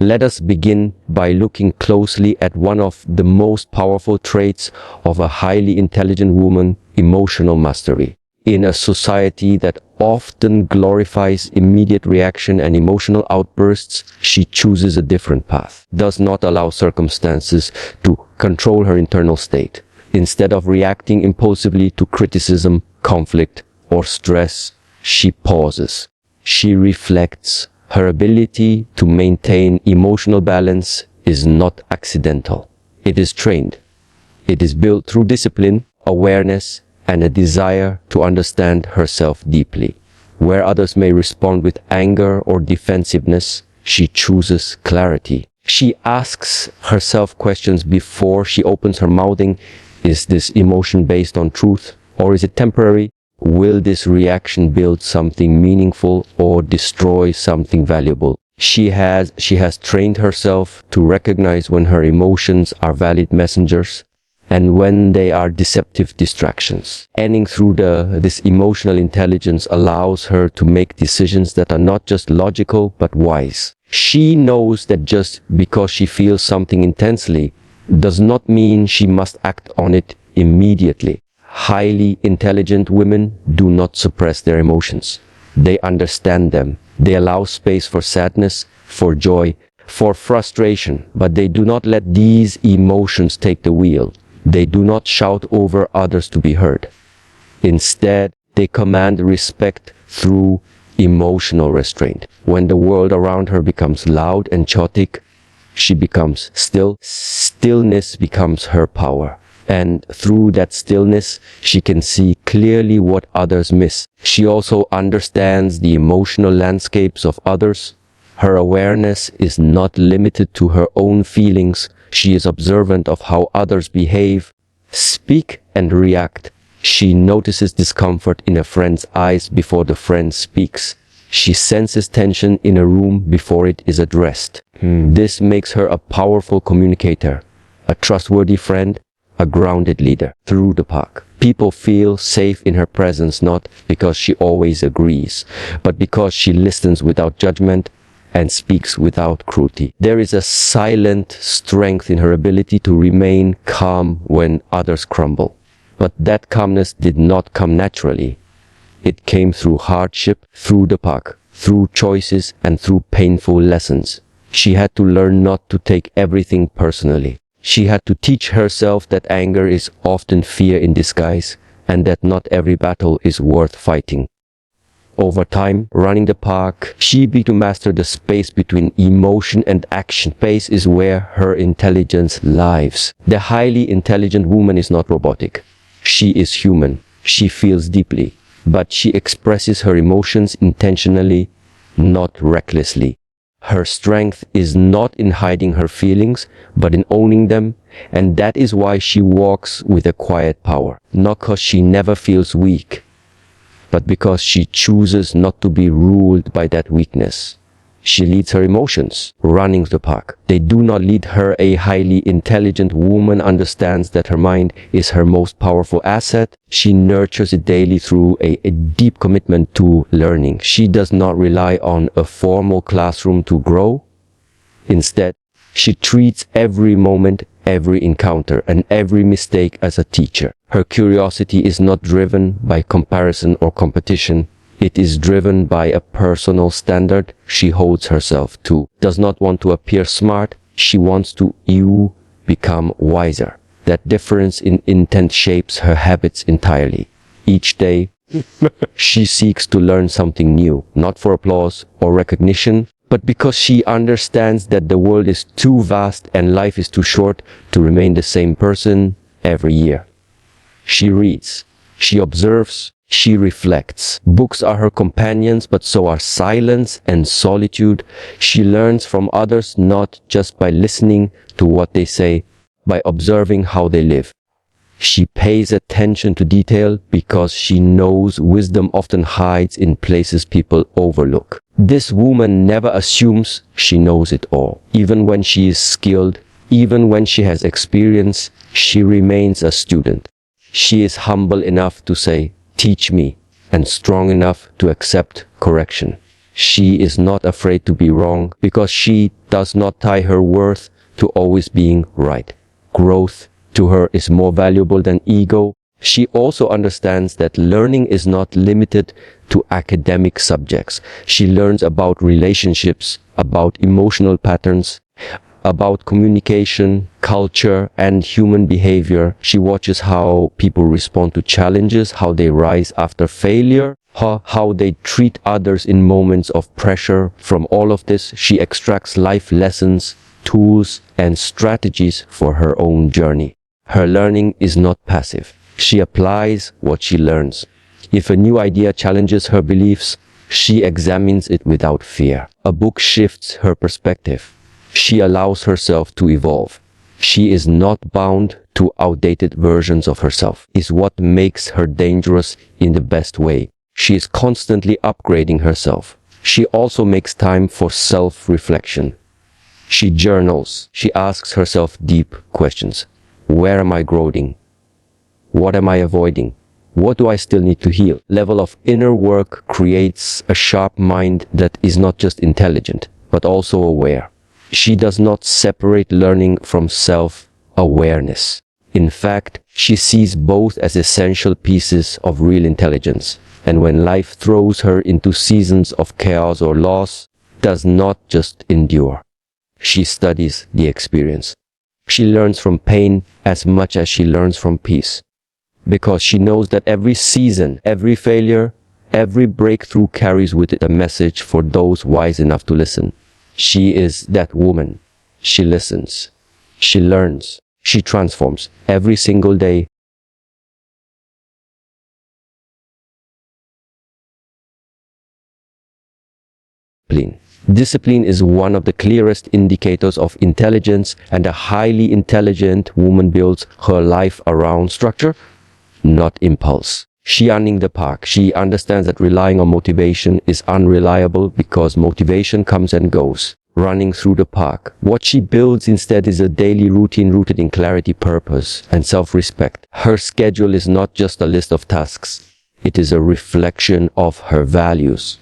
Let us begin by looking closely at one of the most powerful traits of a highly intelligent woman: emotional mastery. In a society that often glorifies immediate reaction and emotional outbursts, she chooses a different path, does not allow circumstances to control her internal state. Instead of reacting impulsively to criticism, conflict, or stress, she pauses. She reflects. Her ability to maintain emotional balance is not accidental. It is trained. It is built through discipline, awareness, and a desire to understand herself deeply. Where others may respond with anger or defensiveness, she chooses clarity. She asks herself questions before she opens her mouthing. Is this emotion based on truth, or is it temporary? Will this reaction build something meaningful or destroy something valuable? She has trained herself to recognize when her emotions are valid messengers and when they are deceptive distractions. Scanning through this emotional intelligence allows her to make decisions that are not just logical but wise. She knows that just because she feels something intensely does not mean she must act on it immediately. Highly intelligent women do not suppress their emotions. They understand them. They allow space for sadness, for joy, for frustration, but they do not let these emotions take the wheel. They do not shout over others to be heard. Instead, they command respect through emotional restraint. When the world around her becomes loud and chaotic, she becomes still. Stillness becomes her power. And through that stillness, she can see clearly what others miss. She also understands the emotional landscapes of others. Her awareness is not limited to her own feelings. She is observant of how others behave, speak, and react. She notices discomfort in a friend's eyes before the friend speaks. She senses tension in a room before it is addressed. This makes her a powerful communicator, a trustworthy friend, a grounded leader. Through the pack, people feel safe in her presence, not because she always agrees, but because she listens without judgment and speaks without cruelty. There is a silent strength in her ability to remain calm when others crumble. But that calmness did not come naturally. It came through hardship, through the pack, through choices, and through painful lessons. She had to learn not to take everything personally. She had to teach herself that anger is often fear in disguise, and that not every battle is worth fighting. Over time, running the park, she began to master the space between emotion and action. Space is where her intelligence lives. The highly intelligent woman is not robotic. She is human. She feels deeply, but she expresses her emotions intentionally, not recklessly. Her strength is not in hiding her feelings, but in owning them, and that is why she walks with a quiet power. Not because she never feels weak, but because she chooses not to be ruled by that weakness. She leads her emotions, running the pack. They do not lead her. A highly intelligent woman understands that her mind is her most powerful asset. She nurtures it daily through a deep commitment to learning. She does not rely on a formal classroom to grow. Instead, she treats every moment, every encounter, and every mistake as a teacher. Her curiosity is not driven by comparison or competition. It is driven by a personal standard she holds herself to. Does not want to appear smart. She wants to become wiser. That difference in intent shapes her habits entirely. Each day, she seeks to learn something new, not for applause or recognition, but because she understands that the world is too vast and life is too short to remain the same person every year. She reads, she observes, she reflects. Books are her companions, but so are silence and solitude. She learns from others not just by listening to what they say, by observing how they live. She pays attention to detail because she knows wisdom often hides in places people overlook. This woman never assumes she knows it all. Even when she is skilled, even when she has experience, she remains a student. She is humble enough to say, "Teach me," and strong enough to accept correction. She is not afraid to be wrong because she does not tie her worth to always being right. Growth to her is more valuable than ego. She also understands that learning is not limited to academic subjects. She learns about relationships, about emotional patterns, about communication, culture, and human behavior. She watches how people respond to challenges, how they rise after failure, how they treat others in moments of pressure. From all of this, she extracts life lessons, tools, and strategies for her own journey. Her learning is not passive. She applies what she learns. If a new idea challenges her beliefs, she examines it without fear. A book shifts her perspective. She allows herself to evolve. She is not bound to outdated versions of herself. Is what makes her dangerous in the best way. She is constantly upgrading herself. She also makes time for self-reflection. She journals. She asks herself deep questions. Where am I growing? What am I avoiding? What do I still need to heal? Level of inner work creates a sharp mind that is not just intelligent, but also aware. She does not separate learning from self-awareness. In fact, she sees both as essential pieces of real intelligence. And when life throws her into seasons of chaos or loss, does not just endure. She studies the experience. She learns from pain as much as she learns from peace. Because she knows that every season, every failure, every breakthrough carries with it a message for those wise enough to listen. She is that woman. She listens. She learns. She transforms every single day. Discipline is one of the clearest indicators of intelligence, and a highly intelligent woman builds her life around structure, not impulse. Running the park. She understands that relying on motivation is unreliable because motivation comes and goes. Running through the park. What she builds instead is a daily routine rooted in clarity, purpose, and self-respect. Her schedule is not just a list of tasks. It is a reflection of her values.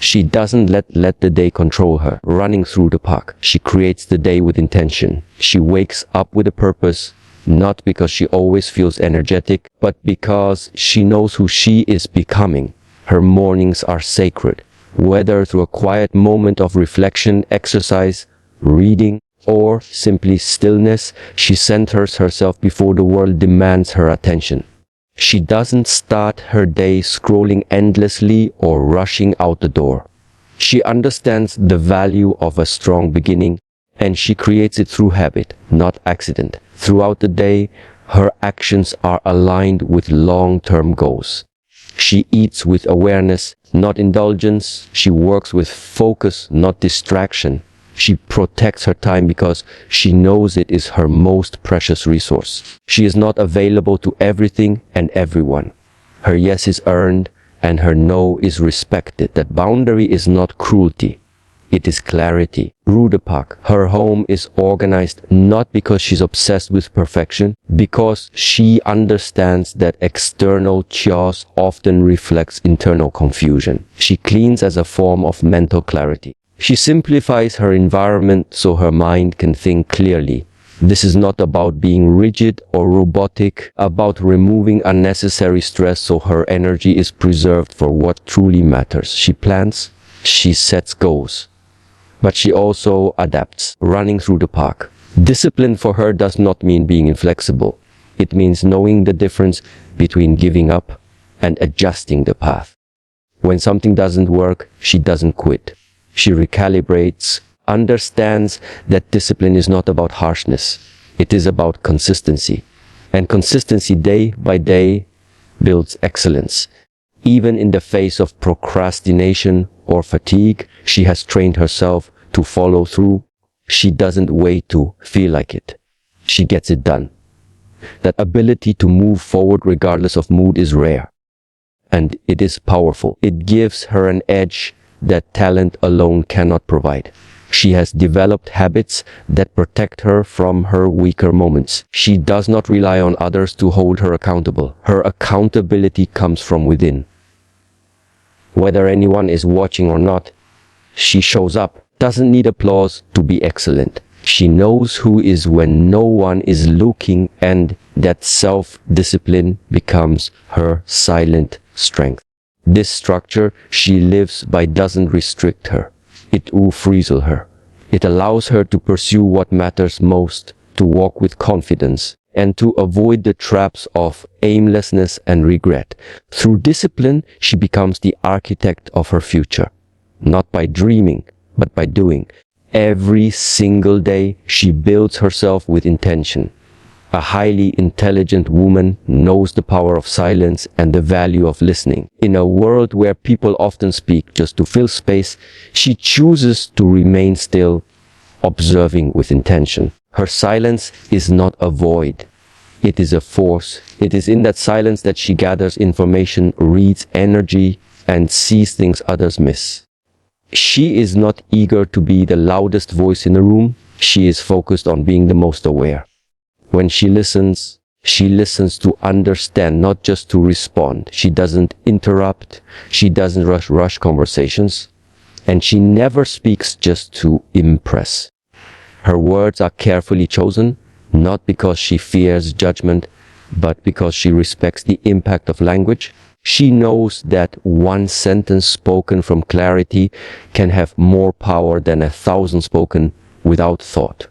She doesn't let the day control her. Running through the park. She creates the day with intention. She wakes up with a purpose. Not because she always feels energetic, but because she knows who she is becoming. Her mornings are sacred. Whether through a quiet moment of reflection, exercise, reading, or simply stillness, she centers herself before the world demands her attention. She doesn't start her day scrolling endlessly or rushing out the door. She understands the value of a strong beginning, and she creates it through habit, not accident. Throughout the day, her actions are aligned with long-term goals. She eats with awareness, not indulgence. She works with focus, not distraction. She protects her time because she knows it is her most precious resource. She is not available to everything and everyone. Her yes is earned and her no is respected. That boundary is not cruelty. It is clarity. Rude Park. Her home is organized not because she's obsessed with perfection, because she understands that external chaos often reflects internal confusion. She cleans as a form of mental clarity. She simplifies her environment so her mind can think clearly. This is not about being rigid or robotic, about removing unnecessary stress so her energy is preserved for what truly matters. She plans, she sets goals, but she also adapts. Running through the park. Discipline for her does not mean being inflexible. It means knowing the difference between giving up and adjusting the path. When something doesn't work, she doesn't quit. She recalibrates, understands that discipline is not about harshness. It is about consistency. And consistency day by day builds excellence. Even in the face of procrastination or fatigue, she has trained herself to follow through. She doesn't wait to feel like it. She gets it done. That ability to move forward regardless of mood is rare. And it is powerful. It gives her an edge that talent alone cannot provide. She has developed habits that protect her from her weaker moments. She does not rely on others to hold her accountable. Her accountability comes from within. Whether anyone is watching or not, She shows up, doesn't need applause to be excellent. She knows who is when no one is looking, and that self-discipline becomes her silent strength. This structure she lives by doesn't restrict her. It frees her. It allows her to pursue what matters most, to walk with confidence, and to avoid the traps of aimlessness and regret. Through discipline, she becomes the architect of her future. Not by dreaming, but by doing. Every single day, she builds herself with intention. A highly intelligent woman knows the power of silence and the value of listening. In a world where people often speak just to fill space, she chooses to remain still, observing with intention. Her silence is not a void. It is a force. It is in that silence that she gathers information, reads energy, and sees things others miss. She is not eager to be the loudest voice in the room. She is focused on being the most aware. When she listens to understand, not just to respond. She doesn't interrupt. She doesn't rush conversations. And she never speaks just to impress. Her words are carefully chosen, not because she fears judgment, but because she respects the impact of language. She knows that one sentence spoken from clarity can have more power than 1,000 spoken without thought.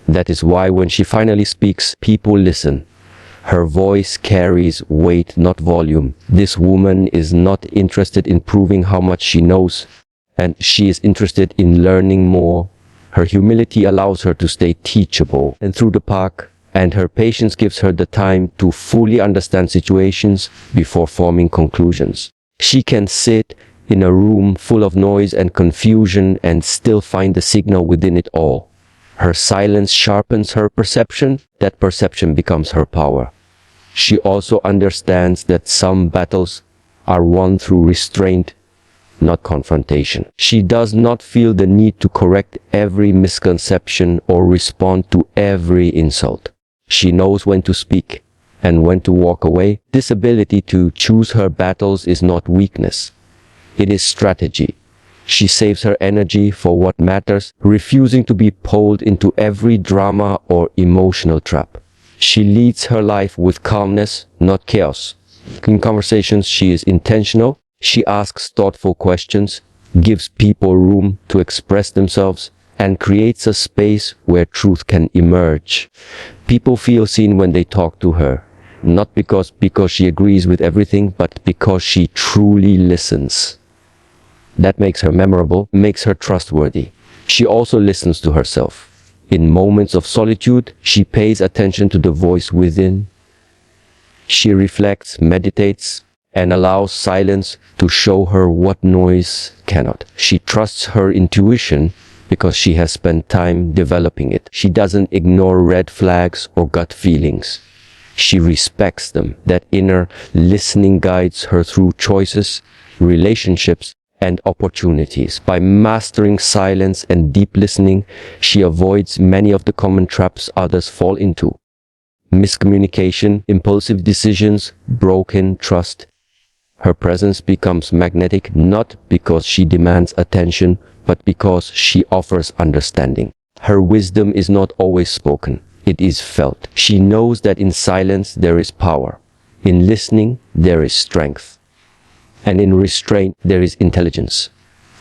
That is why when she finally speaks, people listen. Her voice carries weight, not volume. This woman is not interested in proving how much she knows, and she is interested in learning more. Her humility allows her to stay teachable and through the park, and her patience gives her the time to fully understand situations before forming conclusions. She can sit in a room full of noise and confusion and still find the signal within it all. Her silence sharpens her perception. That perception becomes her power. She also understands that some battles are won through restraint, not confrontation. She does not feel the need to correct every misconception or respond to every insult. She knows when to speak and when to walk away. This ability to choose her battles is not weakness. It is strategy. She saves her energy for what matters, refusing to be pulled into every drama or emotional trap. She leads her life with calmness, not chaos. In conversations, she is intentional. She asks thoughtful questions, gives people room to express themselves, and creates a space where truth can emerge. People feel seen when they talk to her, not because she agrees with everything, but because she truly listens. That makes her memorable, makes her trustworthy. She also listens to herself. In moments of solitude, she pays attention to the voice within. She reflects, meditates, and allows silence to show her what noise cannot. She trusts her intuition because she has spent time developing it. She doesn't ignore red flags or gut feelings. She respects them. That inner listening guides her through choices, relationships, and opportunities. By mastering silence and deep listening, she avoids many of the common traps others fall into. Miscommunication, impulsive decisions, broken trust. Her presence becomes magnetic, not because she demands attention, but because she offers understanding. Her wisdom is not always spoken. It is felt. She knows that in silence there is power. In listening, there is strength. And in restraint, there is intelligence.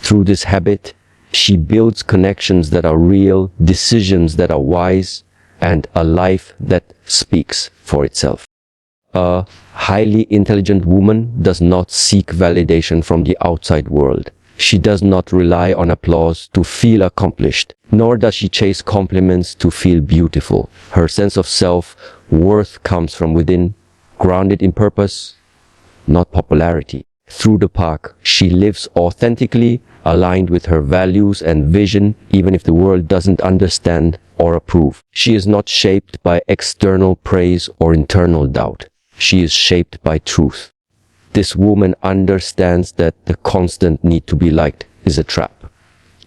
Through this habit, she builds connections that are real, decisions that are wise, and a life that speaks for itself. A highly intelligent woman does not seek validation from the outside world. She does not rely on applause to feel accomplished, nor does she chase compliments to feel beautiful. Her sense of self-worth comes from within, grounded in purpose, not popularity. Through the park, she lives authentically, aligned with her values and vision, even if the world doesn't understand or approve. She is not shaped by external praise or internal doubt. She is shaped by truth. This woman understands that the constant need to be liked is a trap.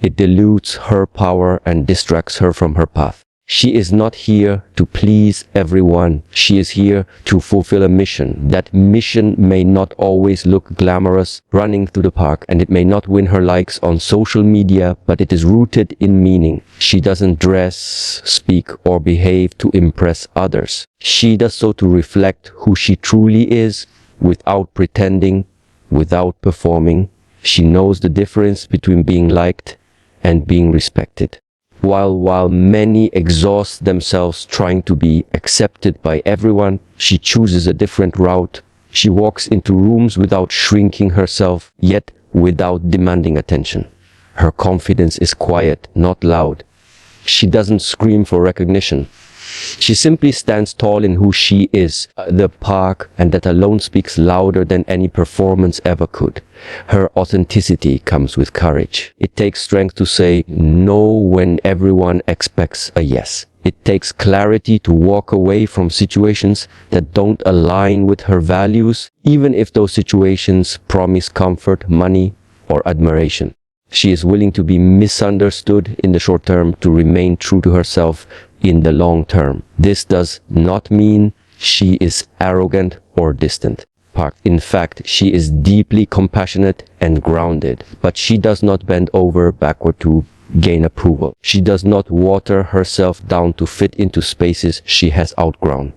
It dilutes her power and distracts her from her path. She is not here to please everyone. She is here to fulfill a mission. That mission may not always look glamorous, running through the park, and it may not win her likes on social media, but it is rooted in meaning. She doesn't dress, speak, or behave to impress others. She does so to reflect who she truly is, without pretending, without performing. She knows the difference between being liked and being respected. While many exhaust themselves trying to be accepted by everyone, she chooses a different route. She walks into rooms without shrinking herself, yet without demanding attention. Her confidence is quiet, not loud. She doesn't scream for recognition. She simply stands tall in who she is, the park, and that alone speaks louder than any performance ever could. Her authenticity comes with courage. It takes strength to say no when everyone expects a yes. It takes clarity to walk away from situations that don't align with her values, even if those situations promise comfort, money, or admiration. She is willing to be misunderstood in the short term to remain true to herself in the long term. This does not mean she is arrogant or distant. In fact, she is deeply compassionate and grounded, but she does not bend over backward to gain approval. She does not water herself down to fit into spaces she has outgrown.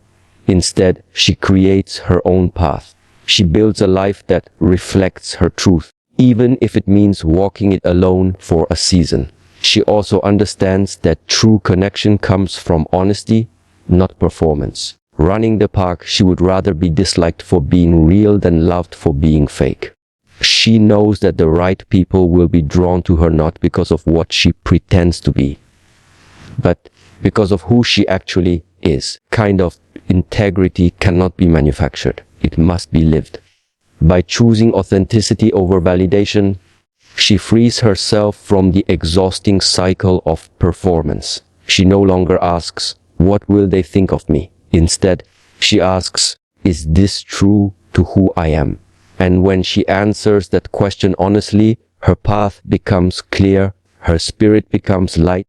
Instead, she creates her own path. She builds a life that reflects her truth, even if it means walking it alone for a season. She also understands that true connection comes from honesty, not performance. Running the park, she would rather be disliked for being real than loved for being fake. She knows that the right people will be drawn to her not because of what she pretends to be, but because of who she actually is. Kind of integrity cannot be manufactured. It must be lived. By choosing authenticity over validation, she frees herself from the exhausting cycle of performance. She no longer asks, "What will they think of me?" Instead, she asks, "Is this true to who I am?" And when she answers that question honestly, her path becomes clear, her spirit becomes light,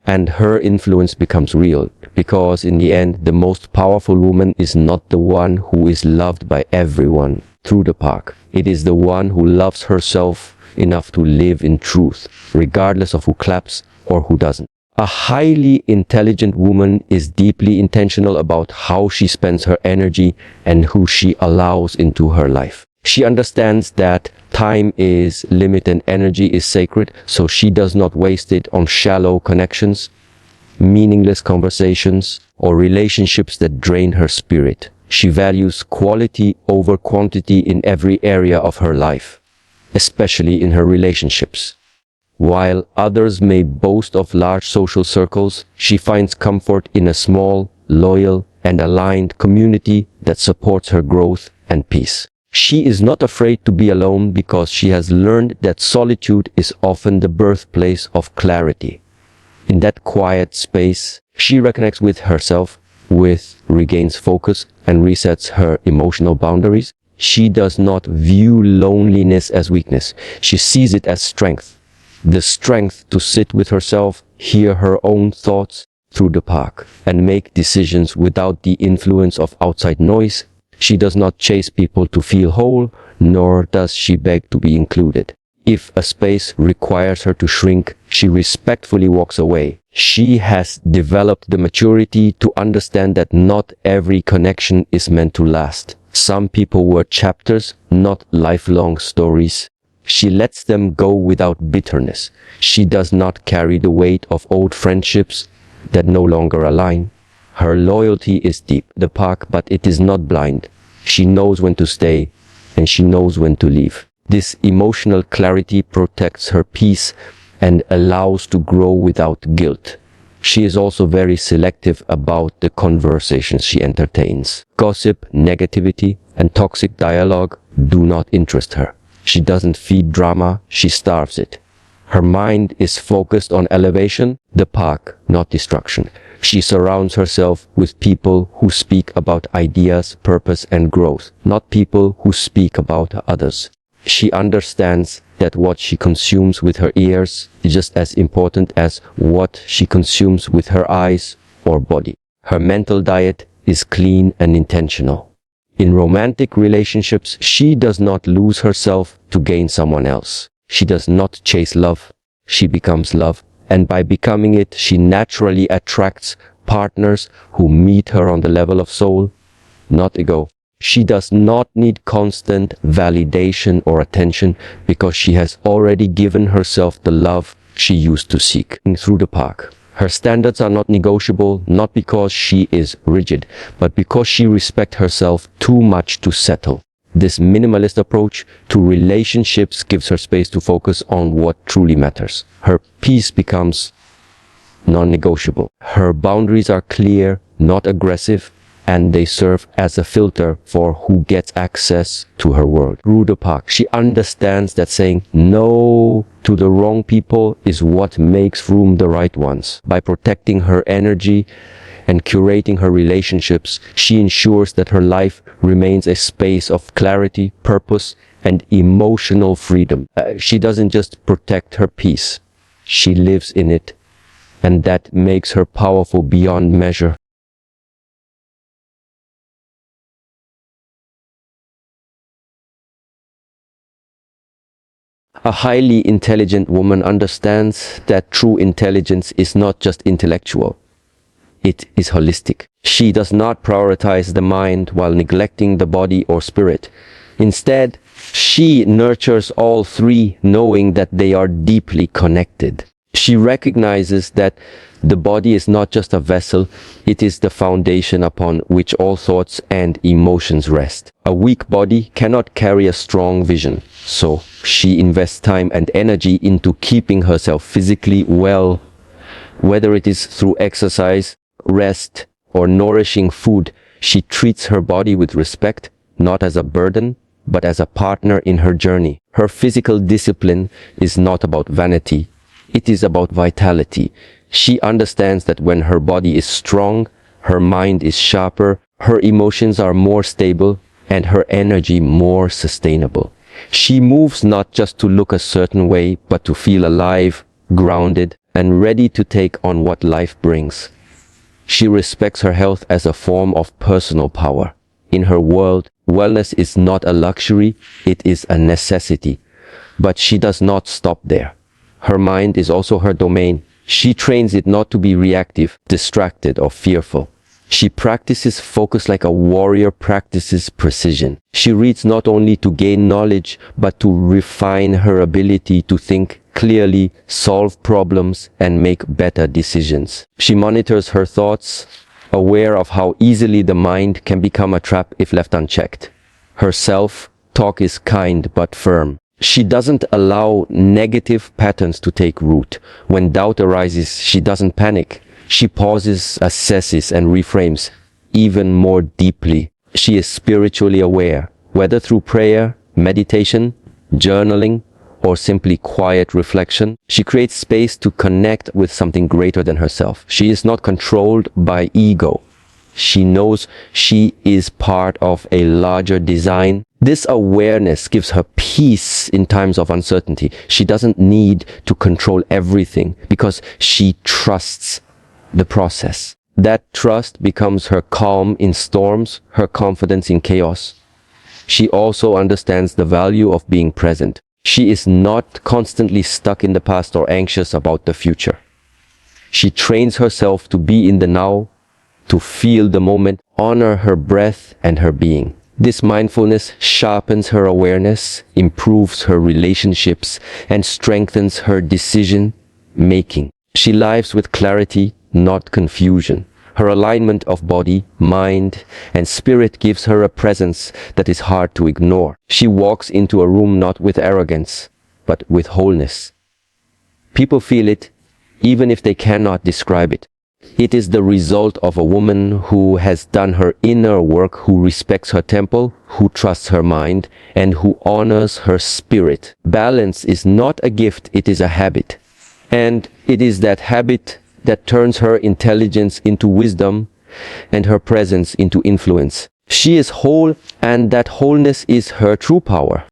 and her influence becomes real. Because in the end, the most powerful woman is not the one who is loved by everyone through the park. It is the one who loves herself enough to live in truth, regardless of who claps or who doesn't. A highly intelligent woman is deeply intentional about how she spends her energy and who she allows into her life. She understands that time is limited and energy is sacred, so she does not waste it on shallow connections, meaningless conversations, or relationships that drain her spirit. She values quality over quantity in every area of her life, especially in her relationships. While others may boast of large social circles, she finds comfort in a small, loyal, and aligned community that supports her growth and peace. She is not afraid to be alone because she has learned that solitude is often the birthplace of clarity. In that quiet space, she reconnects with herself, regains focus, and resets her emotional boundaries. She does not view loneliness as weakness. She sees it as strength. The strength to sit with herself, hear her own thoughts through the park, and make decisions without the influence of outside noise. She does not chase people to feel whole, nor does she beg to be included. If a space requires her to shrink, she respectfully walks away. She has developed the maturity to understand that not every connection is meant to last. Some people were chapters, not lifelong stories. She lets them go without bitterness. She does not carry the weight of old friendships that no longer align. Her loyalty is deep, the park, but it is not blind. She knows when to stay, and she knows when to leave. This emotional clarity protects her peace and allows to grow without guilt. She is also very selective about the conversations she entertains. Gossip, negativity, and toxic dialogue do not interest her. She doesn't feed drama, she starves it. Her mind is focused on elevation, the park, not destruction. She surrounds herself with people who speak about ideas, purpose, and growth, not people who speak about others. She understands that what she consumes with her ears is just as important as what she consumes with her eyes or body. Her mental diet is clean and intentional. In romantic relationships, she does not lose herself to gain someone else. She does not chase love. She becomes love. And by becoming it, she naturally attracts partners who meet her on the level of soul, not ego. She does not need constant validation or attention because she has already given herself the love she used to seek. Through the park. Her standards are not negotiable, not because she is rigid, but because she respects herself too much to settle. This minimalist approach to relationships gives her space to focus on what truly matters. Her peace becomes non-negotiable. Her boundaries are clear, not aggressive, and they serve as a filter for who gets access to her world. Through the park, she understands that saying no to the wrong people is what makes room the right ones. By protecting her energy and curating her relationships, she ensures that her life remains a space of clarity, purpose, and emotional freedom. She doesn't just protect her peace, she lives in it, and that makes her powerful beyond measure. A highly intelligent woman understands that true intelligence is not just intellectual. It is holistic. She does not prioritize the mind while neglecting the body or spirit. Instead, she nurtures all three, knowing that they are deeply connected. She recognizes that the body is not just a vessel, it is the foundation upon which all thoughts and emotions rest. A weak body cannot carry a strong vision, so she invests time and energy into keeping herself physically well, whether it is through exercise, rest, or nourishing food. She treats her body with respect, not as a burden, but as a partner in her journey. Her physical discipline is not about vanity, it is about vitality. She understands that when her body is strong, her mind is sharper, her emotions are more stable, and her energy more sustainable. She moves not just to look a certain way, but to feel alive, grounded, and ready to take on what life brings. She respects her health as a form of personal power. In her world, wellness is not a luxury, it is a necessity. But she does not stop there. Her mind is also her domain. She trains it not to be reactive, distracted, or fearful. She practices focus like a warrior practices precision. She reads not only to gain knowledge, but to refine her ability to think clearly, solve problems, and make better decisions. She monitors her thoughts, aware of how easily the mind can become a trap if left unchecked. Her self-talk is kind but firm. She doesn't allow negative patterns to take root. When doubt arises, she doesn't panic. She pauses, assesses, and reframes even more deeply. She is spiritually aware, whether through prayer, meditation, journaling, or simply quiet reflection. She creates space to connect with something greater than herself. She is not controlled by ego. She knows she is part of a larger design. This awareness gives her peace in times of uncertainty. She doesn't need to control everything because she trusts the process. That trust becomes her calm in storms, her confidence in chaos. She also understands the value of being present. She is not constantly stuck in the past or anxious about the future. She trains herself to be in the now, to feel the moment, honor her breath and her being. This mindfulness sharpens her awareness, improves her relationships, and strengthens her decision making. She lives with clarity, not confusion. Her alignment of body, mind, and spirit gives her a presence that is hard to ignore. She walks into a room not with arrogance, but with wholeness. People feel it, even if they cannot describe it. It is the result of a woman who has done her inner work, who respects her temple, who trusts her mind, and who honors her spirit. Balance is not a gift, it is a habit. And it is that habit that turns her intelligence into wisdom and her presence into influence. She is whole, and that wholeness is her true power.